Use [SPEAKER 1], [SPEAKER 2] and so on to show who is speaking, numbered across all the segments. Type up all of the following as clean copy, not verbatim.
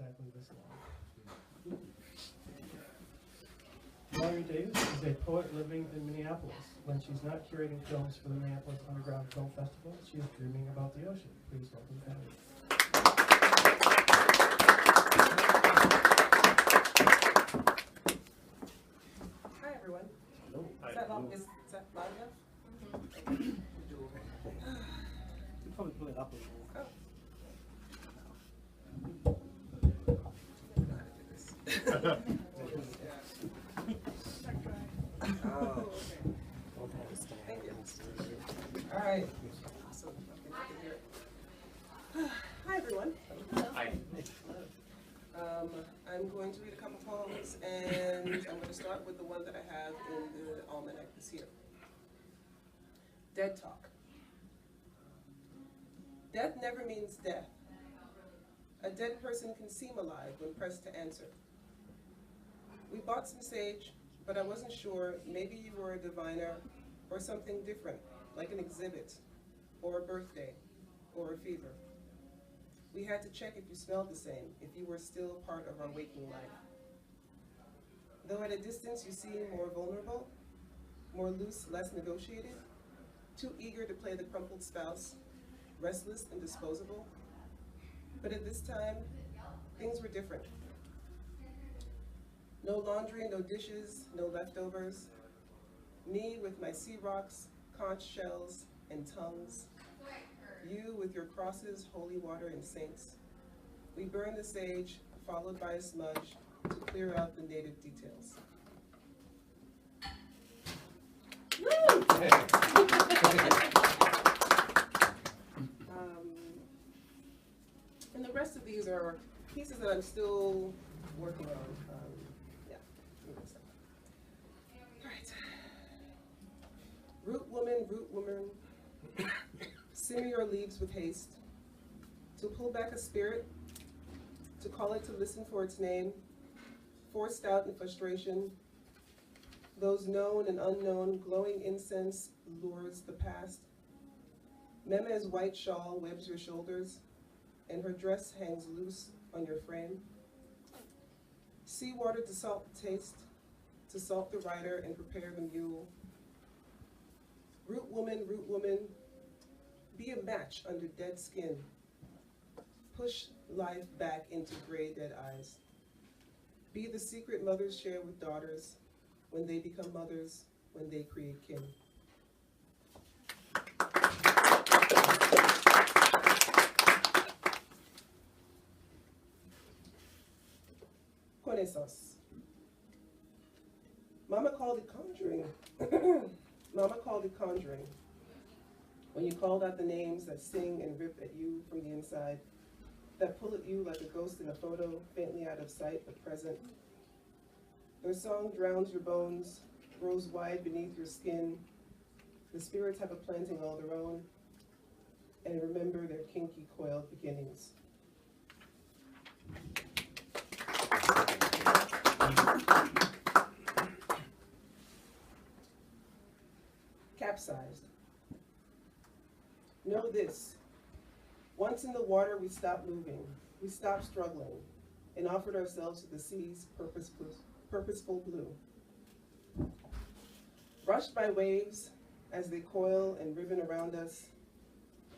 [SPEAKER 1] exactly this long. Valerie Deus is a poet living in Minneapolis. When she's not curating films for the Minneapolis Underground Film Festival, she is dreaming about the ocean. Please welcome Valerie.
[SPEAKER 2] Hi, everyone.
[SPEAKER 1] Hello.
[SPEAKER 2] Is that loud enough?
[SPEAKER 1] You probably put it up a little.
[SPEAKER 2] Oh. Oh, okay. Thank you. All right. Awesome. I can hear it. Hi, everyone.
[SPEAKER 1] Hi.
[SPEAKER 2] I'm going to read a couple poems, and I'm going to start with the one that I have in the almanac this year. Dead Talk. Death never means death. A dead person can seem alive when pressed to answer. We bought some sage, but I wasn't sure. Maybe you were a diviner or something different, like an exhibit, or a birthday, or a fever. We had to check if you smelled the same, if you were still part of our waking life. Though at a distance you seem more vulnerable, more loose, less negotiated, too eager to play the crumpled spouse, restless and disposable. But at this time, things were different. No laundry, no dishes, no leftovers. Me with my sea rocks, conch shells, and tongues. You with your crosses, holy water, and saints. We burn the sage, followed by a smudge, to clear out the native details. And the rest of these are pieces that I'm still working on. Yeah. All right. Root woman, simmer your leaves with haste. To pull back a spirit, to call it to listen for its name, forced out in frustration. Those known and unknown, glowing incense lures the past. Mema's white shawl webs your shoulders, and her dress hangs loose on your frame. Seawater to salt the taste, to salt the rider and prepare the mule. Root woman, be a match under dead skin. Push life back into gray dead eyes. Be the secret mothers share with daughters when they become mothers, when they create kin. Connaissance. Mama called it conjuring. Mama called it conjuring. When you called out the names that sing and rip at you from the inside, that pull at you like a ghost in a photo, faintly out of sight but present. Their song drowns your bones, grows wide beneath your skin. The spirits have a planting all their own, and remember their kinky, coiled beginnings. Capsized. Know this. Once in the water, we stopped moving. We stopped struggling and offered ourselves to the sea's purposeful blue. Brushed by waves as they coil and ribbon around us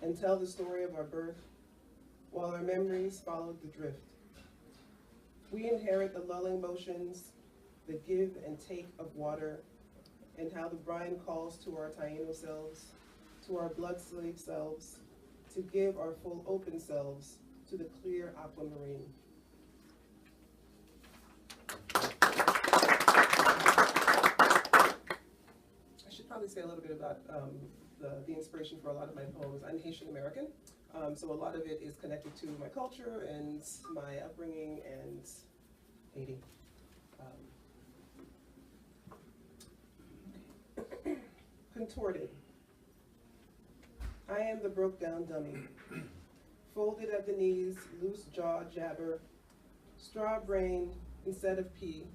[SPEAKER 2] and tell the story of our birth, while our memories followed the drift. We inherit the lulling motions, the give and take of water, and how the brine calls to our Taino selves, to our blood slave selves, to give our full open selves to the clear aquamarine. I should probably say a little bit about the inspiration for a lot of my poems. I'm Haitian American, so a lot of it is connected to my culture and my upbringing and Haiti. Contorted. I am the broke down dummy, folded at the knees, loose jaw jabber, straw brain instead of pea.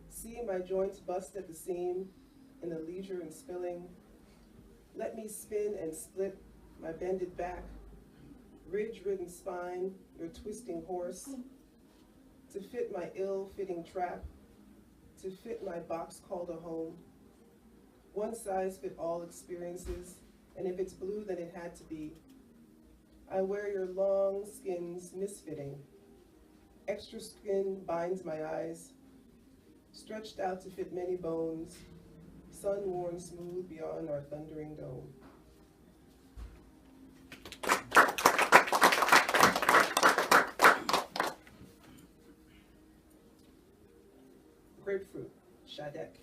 [SPEAKER 2] See my joints bust at the seam, in the leisure and spilling. Let me spin and split my bended back, ridge-ridden spine, your twisting horse, to fit my ill-fitting trap, to fit my box called a home. One size fit all experiences, and if it's blue, then it had to be. I wear your long skins misfitting. Extra skin binds my eyes, stretched out to fit many bones, sun-worn smooth beyond our thundering dome. Grapefruit, Shadek.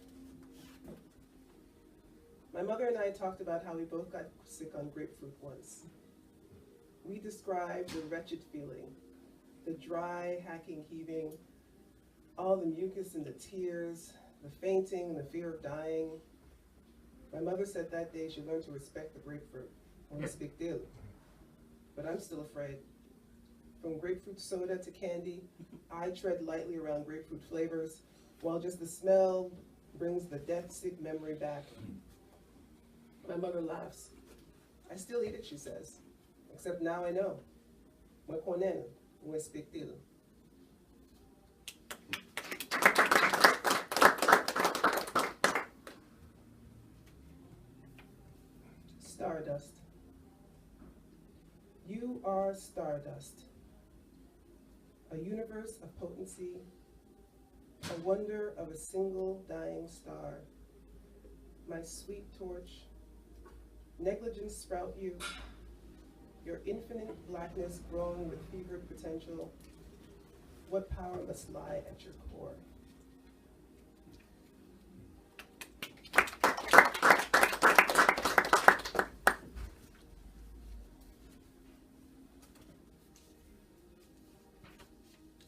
[SPEAKER 2] My mother and I talked about how we both got sick on grapefruit once. We described the wretched feeling, the dry, hacking, heaving, all the mucus and the tears, the fainting and the fear of dying. My mother said that day she learned to respect the grapefruit. Well, it's a big deal. But I'm still afraid. From grapefruit soda to candy, I tread lightly around grapefruit flavors, while just the smell brings the death-sick memory back. My mother laughs. I still eat it, she says. Except now I know. Mwen konen, mwen spektil. Stardust. You are stardust. A universe of potency, a wonder of a single dying star. My sweet torch, negligence sprout you, your infinite blackness growing with fevered potential. What power must lie at your core?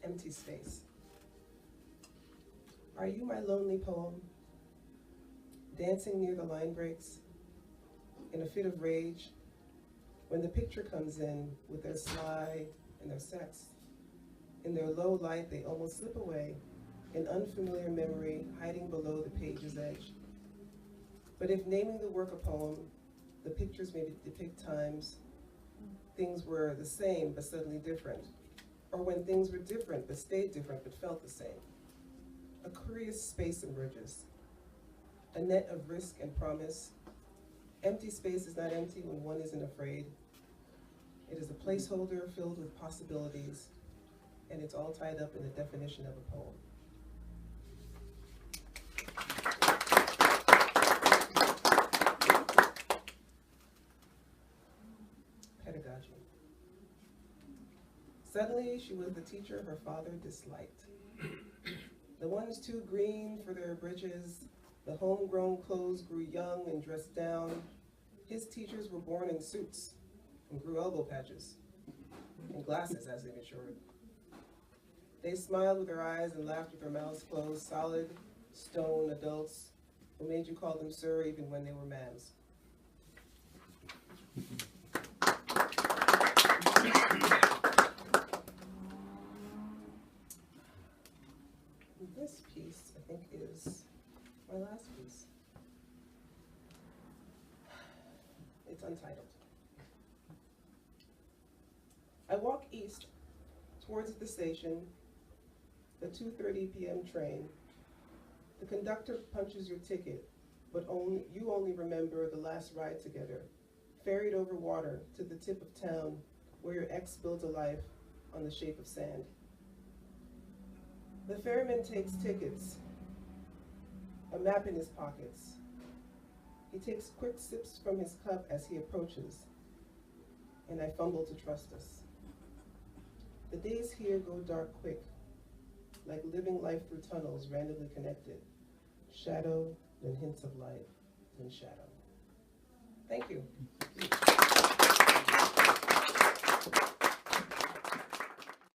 [SPEAKER 2] Empty space. Are you my lonely poem, dancing near the line breaks, in a fit of rage, when the picture comes in with their sly and their sex? In their low light, they almost slip away, an unfamiliar memory hiding below the page's edge. But if naming the work a poem, the pictures may depict times things were the same but suddenly different, or when things were different but stayed different but felt the same. A curious space emerges, a net of risk and promise. Empty space is not empty when one isn't afraid. It is a placeholder filled with possibilities, and it's all tied up in the definition of a poem. Pedagogy. Suddenly, she was the teacher her father disliked. The ones too green for their britches, the homegrown clothes grew young and dressed down. His teachers were born in suits and grew elbow patches and glasses as they matured. They smiled with their eyes and laughed with their mouths closed, solid, stone adults who made you call them sir even when they were ma'ams. This piece, I think, is my last piece. It's untitled. I walk east towards the station, the 2:30 p.m. train. The conductor punches your ticket, but you only remember the last ride together, ferried over water to the tip of town where your ex built a life on the shape of sand. The ferryman takes tickets, a map in his pockets. He takes quick sips from his cup as he approaches, and I fumble to trust us. The days here go dark quick, like living life through tunnels randomly connected. Shadow, then hints of light, then shadow. Thank you.